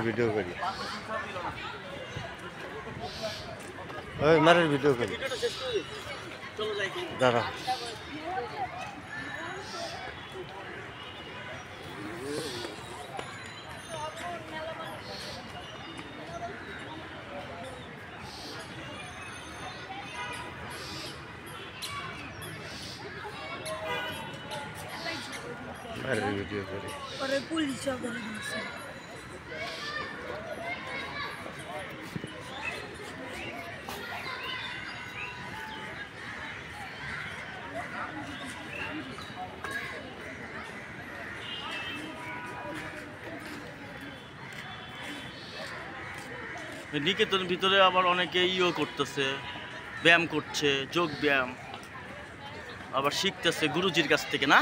Video করি মারের video করি দাঁড়া ভিডিও করি পরে পুলিশ ধরে দিয়েছে নিকেতন ভিতরে আবার অনেকে ইও করতেছে, ব্যায়াম করছে, যোগ ব্যায়াম আবার শিখতেছে গুরুজির কাছ থেকে, না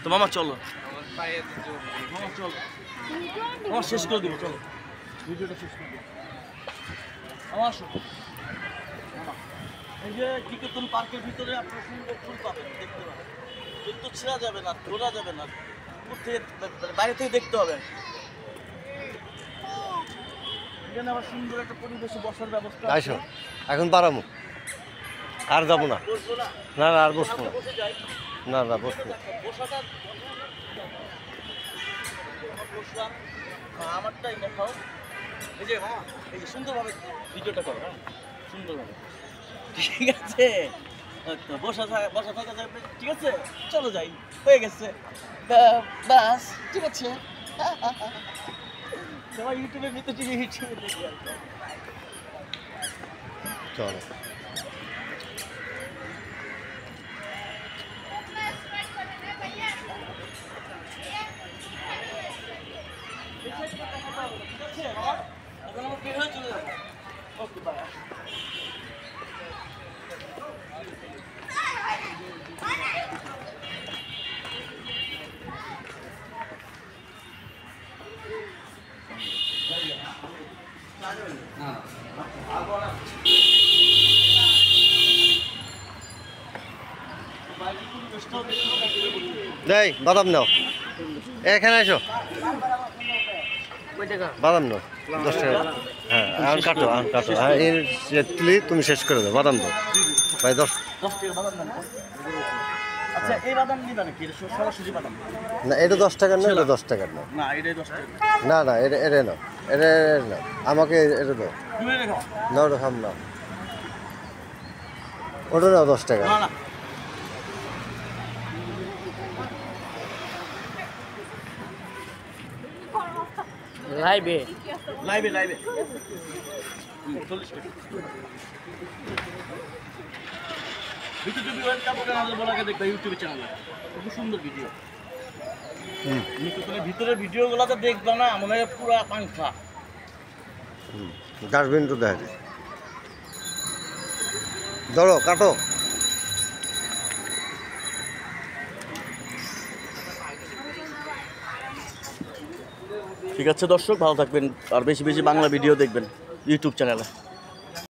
তো মামা চলো চলো আমার শেষ করে দিব, চলো ভিডিওটা শেষ করে দিব আমার। এই যে নিকেতন পার্কের ভিতরে আপনার সুন্দর ফুল পাবেন, দেখতে পাবেন, কিন্তু ছেঁড়া যাবে না, ধরা যাবে না, বাইরে থেকে দেখতে হবে। এখানে আবার সুন্দর একটা পরিবেশে বসার ব্যবস্থা আছে। এখন বাড়াবো আর যাবো না, না না আর বসবো না, না না বসবো আমারটাই দেখাও। এই যে মামা, এই যে সুন্দরভাবে ভিডিওটা করো, হ্যাঁ সুন্দরভাবে, ঠিক আছে? বসা থাকা যাবে, ঠিক আছে? চলো যাই, হয়ে গেছে, বাস, ঠিক আছে? সবাই ইউটিউবের ভিতরে ইউটিউবে দেখবে, চলো দেই বাদাম নাও, এখানে আসো, বাদাম নাও 10 টাকা। হ্যাঁ আর কাটো, আর কাটো, হ্যাঁ এর তুলি তুমি শেষ করে দাও, বাদাম দাও ভাই 10 টাকা বাদাম দাও। আচ্ছা এই বাদাম নিবা নাকি? এটা সরাসরি বাদাম না, এটা 10 টাকার না, এটা 10 টাকার না, না এটাই 10 টাকা, না না এটা এটা নাও, এটা না আমাকে এটা দাও, তুমি রেখো না ওটা খাম না, ওটা নাও 10 টাকা। না না লাইভে লাইভে লাইভে 40 টাকা ভিডিও ওয়েলকাম করে আমাদের বলাকে দেখবে ইউটিউব চ্যানেলে, খুব সুন্দর ভিডিও। নিকেতনের ভিতরের ভিডিওগুলোতে দেখবে না, মনে হয় পুরা পাংখা ডাস্টবিন তো দেখ, ধরো কাটো। ঠিক আছে দর্শক, ভালো থাকবেন আর বেশি বেশি বাংলা ভিডিও দেখবেন ইউটিউব চ্যানেলে।